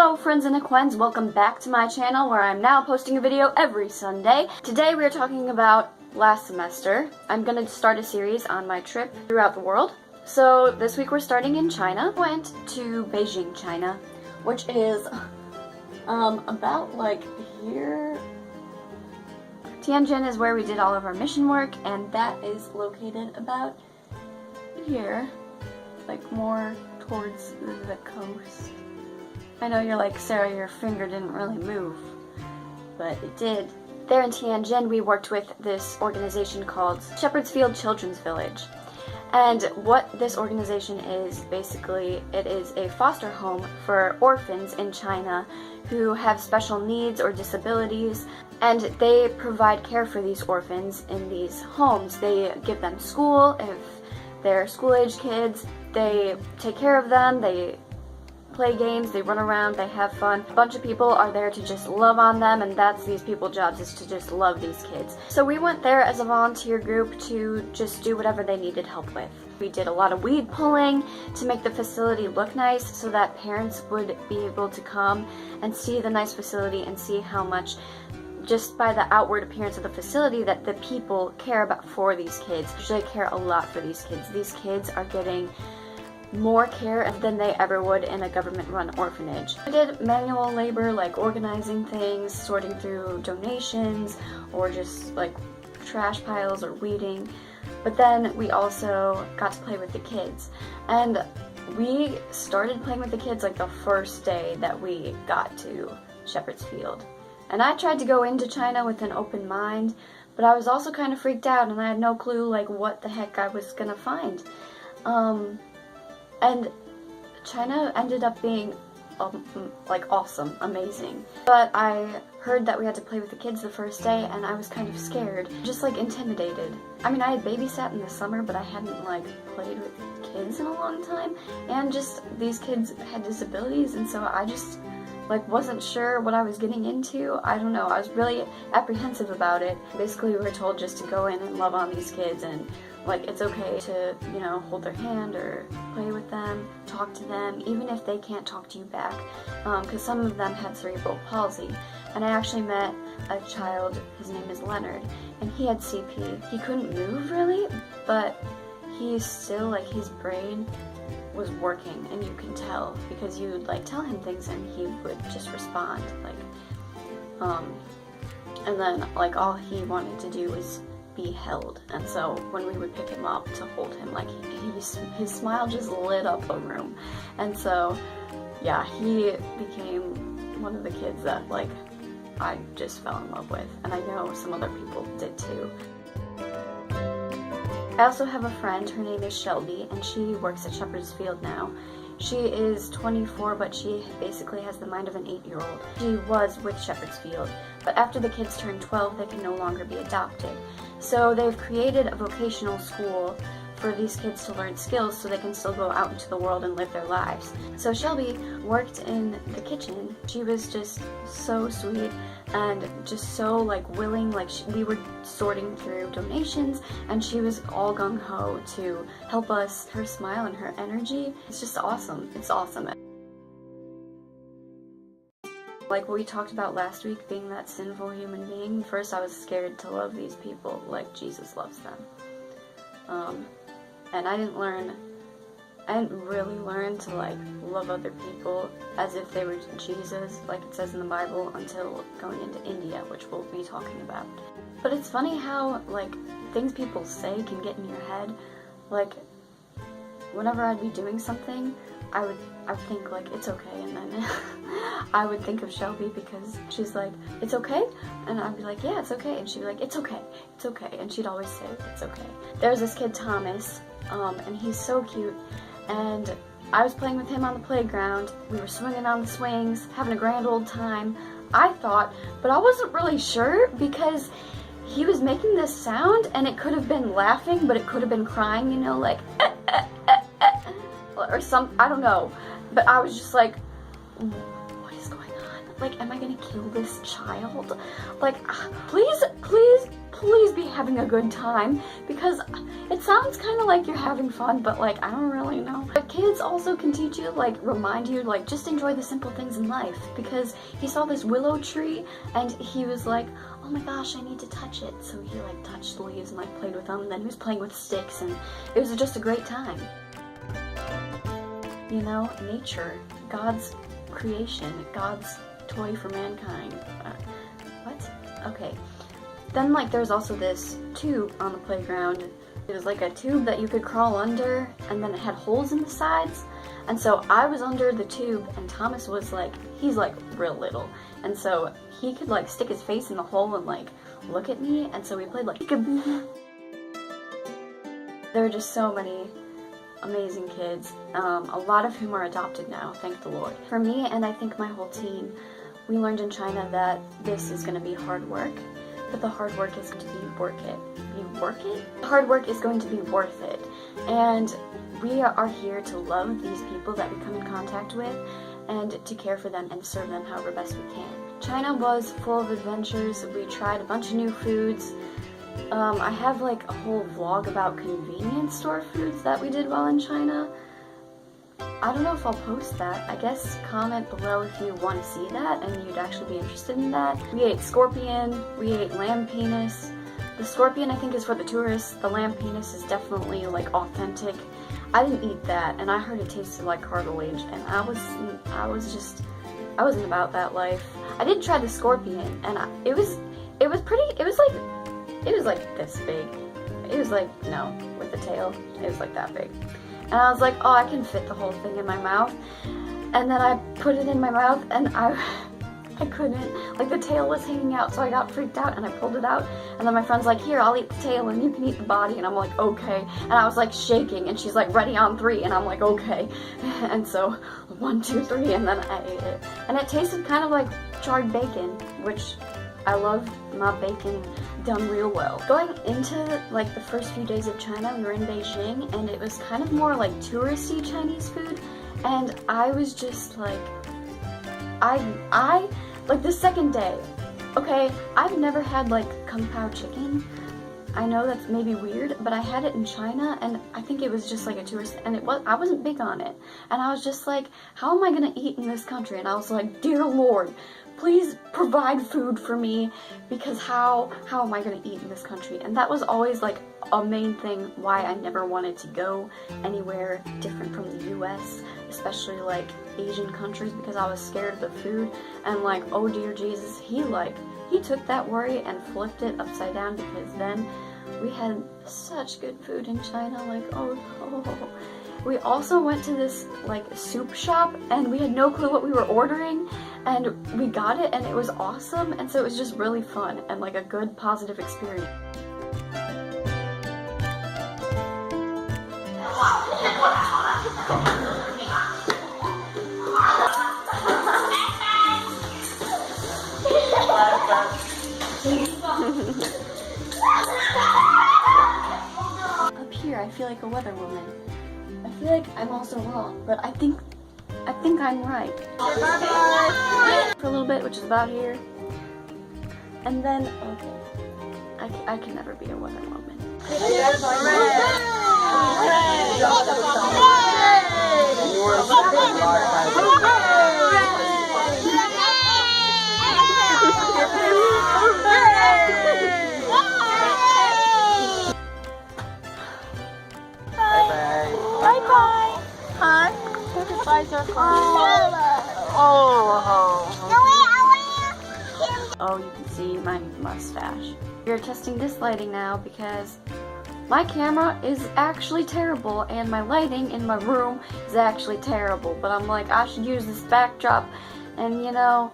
Hello friends and acquaintances, welcome back to my channel where I'm now posting a video every Sunday. Today we are talking about last semester. I'm going to start a series on my trip throughout the world. So this week we're starting in China. Went to Beijing, China, which is about like here. Tianjin is where we did all of our mission work, and that is located about here, like more towards the coast. I know you're like, Sarah, your finger didn't really move, but it did. There in Tianjin, we worked with this organization called Shepherd's Field Children's Village. And what this organization is, basically, it is a foster home for orphans in China who have special needs or disabilities, and they provide care for these orphans in these homes. They give them school if they're school-age kids, they take care of them, they play games, they run around, they have fun. A bunch of people are there to just love on them, and that's these people's jobs, is to just love these kids. So we went there as a volunteer group to just do whatever they needed help with. We did a lot of weed pulling to make the facility look nice so that parents would be able to come and see the nice facility and see how much, just by the outward appearance of the facility, that the people care about for these kids. They care a lot for these kids. These kids are getting more care than they ever would in a government-run orphanage. I did manual labor, like organizing things, sorting through donations, or just like trash piles or weeding. But then we also got to play with the kids. And we started playing with the kids like the first day that we got to Shepherd's Field. And I tried to go into China with an open mind, but I was also kind of freaked out and I had no clue like what the heck I was gonna find. And China ended up being like awesome, amazing. But I heard that we had to play with the kids the first day and I was kind of scared, just like intimidated. I mean, I had babysat in the summer, but I hadn't like played with kids in a long time, and just these kids had disabilities, and so I just like wasn't sure what I was getting into. I don't know, I was really apprehensive about it. Basically, we were told just to go in and love on these kids, and like it's okay to, you know, hold their hand or play with them, talk to them, even if they can't talk to you back, because some of them had cerebral palsy. And I actually met a child, his name is Leonard, and he had CP. He couldn't move really, but he's still, like, his brain was working, and you can tell, because you would like tell him things and he would just respond, like, and then like all he wanted to do was be held. And so when we would pick him up to hold him, like his smile just lit up the room. And so yeah, he became one of the kids that like I just fell in love with, and I know some other people did too. I also have a friend, her name is Shelby, and she works at Shepherd's Field now. She is 24, but she basically has the mind of an 8-year-old. She was with Shepherd's Field, but after the kids turn 12, they can no longer be adopted. So they've created a vocational school for these kids to learn skills so they can still go out into the world and live their lives. So Shelby worked in the kitchen. She was just so sweet and just so like willing. Like we were sorting through donations and she was all gung-ho to help us. Her smile and her energy, it's just awesome. It's awesome. Like what we talked about last week, being that sinful human being, first I was scared to love these people like Jesus loves them. And I didn't really learn to like love other people as if they were Jesus, like it says in the Bible, until going into India, which we'll be talking about. But it's funny how like things people say can get in your head. Like whenever I'd be doing something, I would think like it's okay, and then I would think of Shelby because she's like, it's okay? And I'd be like, yeah, it's okay. And she'd be like, it's okay, it's okay. And she'd always say, it's okay. There's this kid, Thomas, and he's so cute, and I was playing with him on the playground. We were swinging on the swings, having a grand old time, I thought, but I wasn't really sure because he was making this sound, and it could have been laughing, but it could have been crying, you know, like, or some, I don't know, but I was just like, what is going on? Like, am I gonna kill this child? Like, please, please, please be having a good time, because it sounds kind of like you're having fun, but like, I don't really know. But kids also can teach you, like, remind you, like, just enjoy the simple things in life, because he saw this willow tree and he was like, oh my gosh, I need to touch it. So he like touched the leaves and like played with them, and then he was playing with sticks, and it was just a great time. You know, nature, God's creation, God's toy for mankind. What? Okay. Then like there's also this tube on the playground. It was like a tube that you could crawl under, and then it had holes in the sides. And so I was under the tube, and Thomas was like, he's like real little. And so he could like stick his face in the hole and like look at me. And so we played like peekaboo. There are just so many amazing kids, a lot of whom are adopted now, thank the Lord. For me, and I think my whole team, we learned in China that this is going to be hard work, but the hard work is going to be worth it. The hard work is going to be worth it. And we are here to love these people that we come in contact with, and to care for them and serve them however best we can. China was full of adventures. We tried a bunch of new foods. I have like a whole vlog about convenience store foods that we did while in China. I don't know if I'll post that. I guess comment below if you want to see that and you'd actually be interested in that. We ate scorpion, we ate lamb penis. The scorpion I think is for the tourists. The lamb penis is definitely like authentic. I didn't eat that, and I heard it tasted like cartilage, and I wasn't about that life. I did try the scorpion, and it was like this big. It was like, no, with the tail, it was like that big. And I was like, oh, I can fit the whole thing in my mouth. And then I put it in my mouth, and I couldn't. Like, the tail was hanging out, so I got freaked out, and I pulled it out. And then my friend's like, here, I'll eat the tail, and you can eat the body. And I'm like, okay. And I was like shaking, and she's like, ready on 3, and I'm like, okay. And so, 1, 2, 3, and then I ate it. And it tasted kind of like charred bacon, which I love my bacon done real well. Going into like the first few days of China, we were in Beijing, and it was kind of more like touristy Chinese food, and I was just like, I like the second day, okay, I've never had like Kung Pao chicken. I know that's maybe weird, but I had it in China, and I think it was just like a tourist, and I wasn't big on it, and I was just like, how am I gonna eat in this country? And I was like, dear Lord, please provide food for me, because how am I gonna eat in this country? And that was always like a main thing why I never wanted to go anywhere different from the US, especially like Asian countries, because I was scared of the food. And like, oh dear Jesus, he took that worry and flipped it upside down, because then we had such good food in China, like, oh no. We also went to this like soup shop, and we had no clue what we were ordering, and we got it, and it was awesome, and so it was just really fun and like a good positive experience. Up here, I feel like a weather woman. I feel like I'm also wrong, but I think I'm right. For a little bit, which is about here. And then, okay, I can never be a weather woman. Bye-bye. Huh? Oh, you can see my mustache. We're testing this lighting now because my camera is actually terrible and my lighting in my room is actually terrible. But I'm like, I should use this backdrop, and you know,